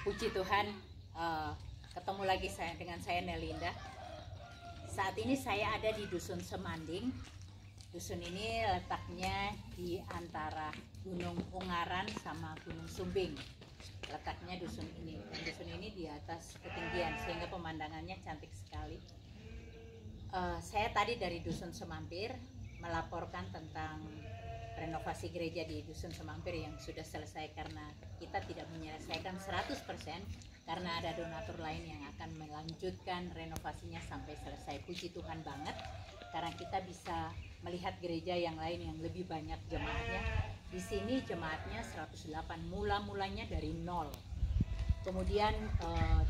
Puji Tuhan, ketemu lagi dengan saya Nelinda. Saat ini saya ada di Dusun Semanding. Dusun ini letaknya di antara Gunung Ungaran sama Gunung Sumbing. Letaknya dusun ini, dan dusun ini di atas ketinggian sehingga pemandangannya cantik sekali. Saya tadi dari Dusun Semampir melaporkan tentang renovasi gereja di Dusun Semampir yang sudah selesai, karena kita tidak menyelesaikan 100% karena ada donatur lain yang akan melanjutkan renovasinya sampai selesai. Puji Tuhan banget karena kita bisa melihat gereja yang lain yang lebih banyak jemaatnya. Di sini jemaatnya 108, mulanya dari nol. Kemudian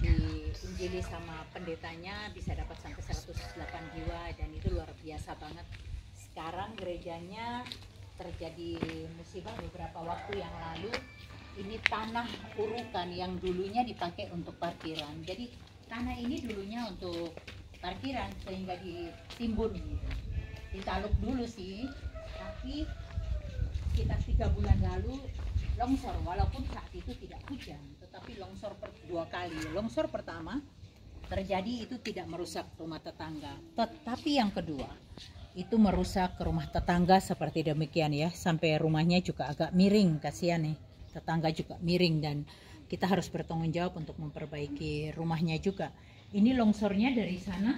diinjili sama pendetanya bisa dapat sampai 108 jiwa, dan itu luar biasa banget. Sekarang gerejanya terjadi musibah beberapa waktu yang lalu. Ini tanah urukan yang dulunya dipakai untuk parkiran. Jadi tanah ini dulunya untuk parkiran sehingga ditimbun gitu. Ditaluk dulu sih, tapi sekitar 3 bulan lalu longsor, walaupun saat itu tidak hujan, tetapi longsor dua kali. Longsor pertama terjadi itu tidak merusak rumah tetangga, tetapi yang kedua itu merusak rumah tetangga seperti demikian ya, sampai rumahnya juga agak miring. Kasihan nih, tetangga juga miring, dan kita harus bertanggung jawab untuk memperbaiki rumahnya juga. Ini longsornya dari sana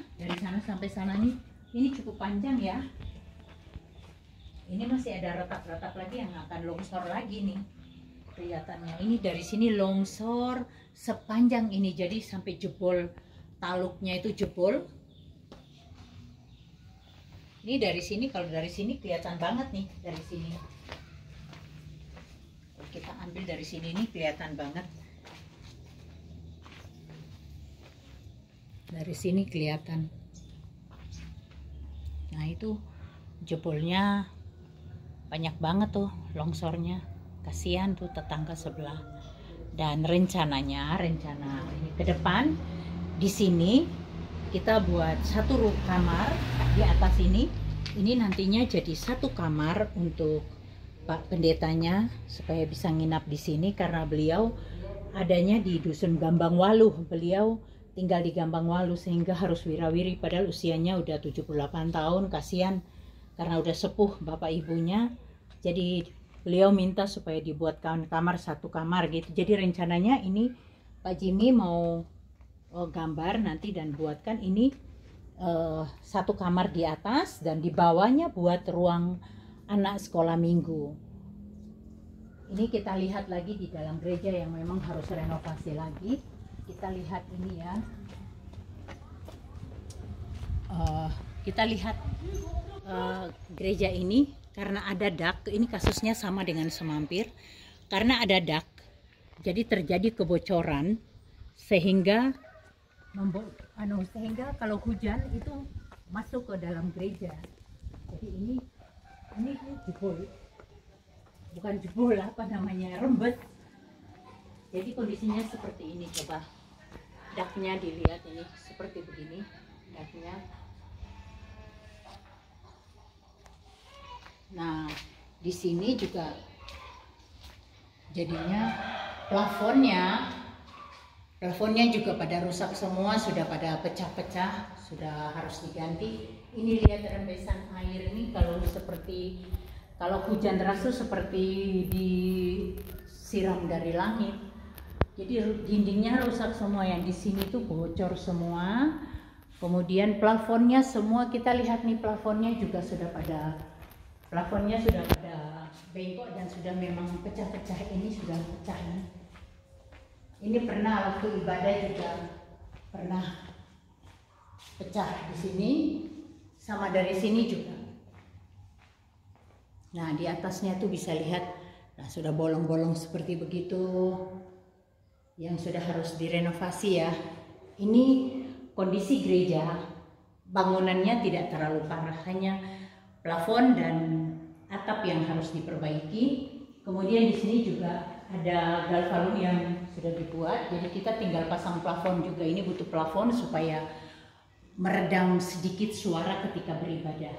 sampai sana nih, ini cukup panjang ya. Ini masih ada retak-retak lagi yang akan longsor lagi nih kelihatannya. Ini dari sini longsor sepanjang ini, jadi sampai jebol, taluknya itu jebol. Ini dari sini, kalau dari sini kelihatan banget nih, dari sini. Kita ambil dari sini nih kelihatan banget. Dari sini kelihatan. Nah, itu jebolnya banyak banget tuh longsornya. Kasihan tuh tetangga sebelah. Dan rencana ini ke depan di sini kita buat satu kamar di atas ini nantinya jadi satu kamar untuk Pak Pendetanya supaya bisa nginap di sini, karena beliau adanya di Dusun Gambang Waluh. Beliau tinggal di Gambang Waluh sehingga harus wirawiri, padahal usianya udah 78 tahun. Kasihan karena udah sepuh bapak ibunya. Jadi beliau minta supaya dibuatkan kamar, satu kamar gitu. Jadi rencananya ini Pak Jimmy mau gambar nanti dan buatkan ini satu kamar di atas, dan di bawahnya buat ruang anak sekolah minggu. Ini kita lihat lagi di dalam gereja yang memang harus renovasi lagi. Kita lihat ini ya, kita lihat gereja ini karena ada dak. Ini kasusnya sama dengan Semampir, karena ada dak jadi terjadi kebocoran sehingga kalau hujan itu masuk ke dalam gereja. Jadi ini jebol, bukan jebol, apa namanya, rembes. Jadi kondisinya seperti ini. Coba daknya dilihat, ini seperti begini daknya. Nah, di sini juga jadinya plafonnya juga pada rusak semua, sudah pada pecah-pecah, sudah harus diganti. Ini lihat rembesan air ini, kalau hujan deras itu seperti disiram dari langit. Jadi dindingnya rusak semua, yang di sini tuh bocor semua. Kemudian plafonnya semua, kita lihat nih, plafonnya sudah pada bengkok dan sudah memang pecah-pecah. Ini sudah pecah nih. Ini pernah waktu ibadah juga pernah pecah di sini, sama dari sini juga. Nah, di atasnya tuh bisa lihat, nah sudah bolong-bolong seperti begitu, yang sudah harus direnovasi ya. Ini kondisi gereja, bangunannya tidak terlalu parah, hanya plafon dan atap yang harus diperbaiki. Kemudian di sini juga ada galvalum yang sudah dibuat, jadi kita tinggal pasang plafon juga. Ini butuh plafon supaya meredam sedikit suara ketika beribadah.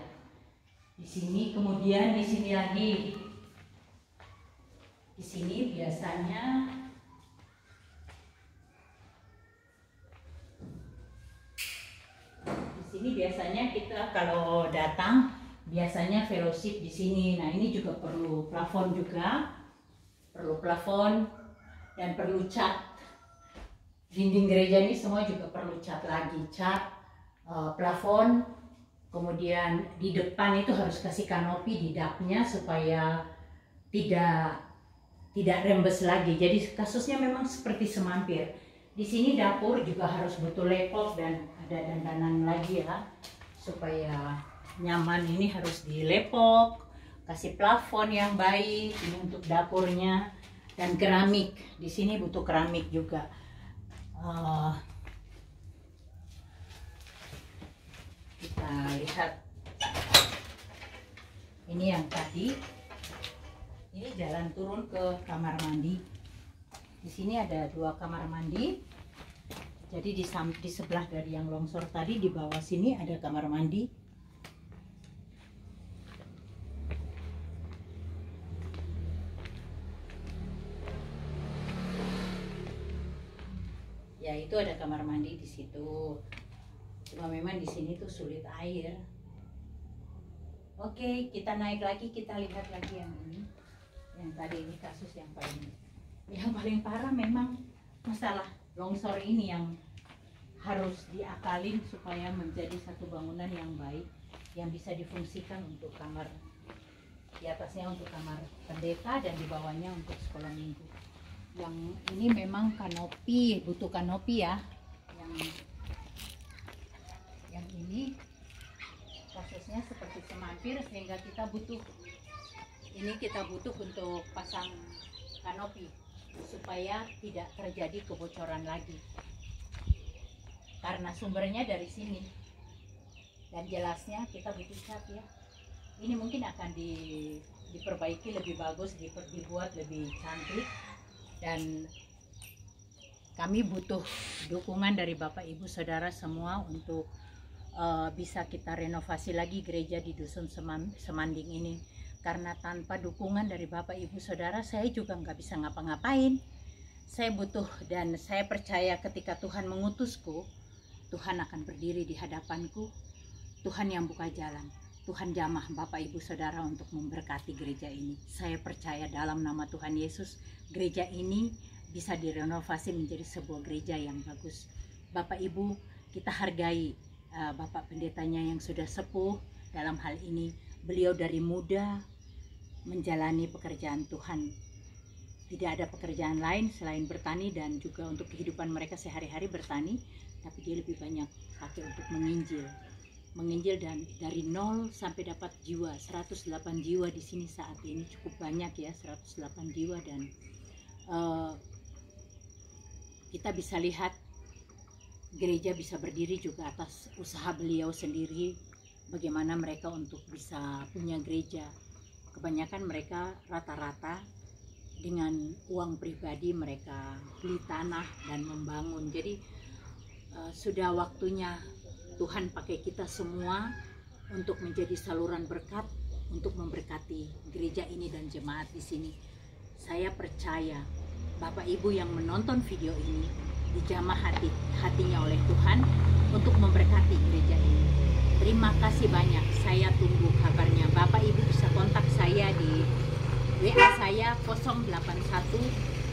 Di sini, kemudian di sini lagi, di sini biasanya sini biasanya kita kalau datang biasanya fellowship di sini. Nah, ini juga perlu plafon juga. Perlu plafon dan perlu cat. Dinding gereja ini semua juga perlu cat lagi, cat, plafon. Kemudian di depan itu harus kasih kanopi di daknya supaya tidak rembes lagi. Jadi kasusnya memang seperti semampir. Di sini dapur juga harus butuh lepok dan ada dandanan lagi ya, supaya nyaman. Ini harus dilepok, kasih plafon yang baik. Ini untuk dapurnya dan keramik. Di sini butuh keramik juga. Kita lihat ini yang tadi. Ini jalan turun ke kamar mandi. Di sini ada 2 kamar mandi. Jadi di sebelah dari yang longsor tadi, di bawah sini ada kamar mandi. Ya, itu ada kamar mandi di situ. Cuma memang di sini tuh sulit air. Oke, kita naik lagi, kita lihat lagi yang ini. Yang tadi ini kasus yang paling parah memang masalah longsor ini yang harus diakalin supaya menjadi satu bangunan yang baik, yang bisa difungsikan untuk kamar, di atasnya untuk kamar pendeta dan di bawahnya untuk sekolah minggu. Yang ini memang kanopi, butuh kanopi ya. Yang ini kasusnya seperti semampir sehingga kita butuh untuk pasang kanopi supaya tidak terjadi kebocoran lagi, karena sumbernya dari sini dan jelasnya kita butuh cat ya. Ini mungkin akan diperbaiki lebih bagus, dibuat lebih cantik, dan kami butuh dukungan dari Bapak Ibu Saudara semua untuk bisa kita renovasi lagi gereja di Dusun Semanding ini. Karena tanpa dukungan dari Bapak Ibu Saudara, saya juga nggak bisa ngapa-ngapain. Saya butuh dan saya percaya ketika Tuhan mengutusku, Tuhan akan berdiri di hadapanku. Tuhan yang buka jalan, Tuhan jamah Bapak Ibu Saudara untuk memberkati gereja ini. Saya percaya dalam nama Tuhan Yesus, gereja ini bisa direnovasi menjadi sebuah gereja yang bagus. Bapak Ibu, kita hargai Bapak pendetanya yang sudah sepuh dalam hal ini. Beliau dari muda menjalani pekerjaan Tuhan. Tidak ada pekerjaan lain selain bertani, dan juga untuk kehidupan mereka sehari-hari bertani, tapi dia lebih banyak pakai untuk menginjil dan dari 0 sampai dapat jiwa, 108 jiwa di sini saat ini, cukup banyak ya, 108 jiwa. Dan kita bisa lihat gereja bisa berdiri juga atas usaha beliau sendiri. Bagaimana mereka untuk bisa punya gereja, kebanyakan mereka rata-rata dengan uang pribadi mereka beli tanah dan membangun. Jadi sudah waktunya Tuhan pakai kita semua untuk menjadi saluran berkat, untuk memberkati gereja ini dan jemaat di sini. Saya percaya Bapak Ibu yang menonton video ini dijamah hatinya oleh Tuhan untuk memberkati gereja ini. Terima kasih banyak. Saya tunggu kabarnya. Bapak Ibu bisa kontak saya di WA saya 081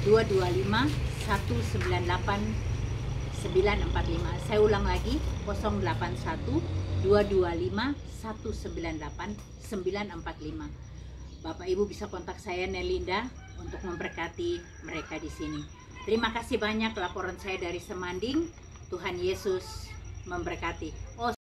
225 198 945. Saya ulang lagi, 081 225 198 945. Bapak Ibu bisa kontak saya, Nelinda, untuk memberkati mereka di sini. Terima kasih banyak. Laporan saya dari Semanding. Tuhan Yesus memberkati.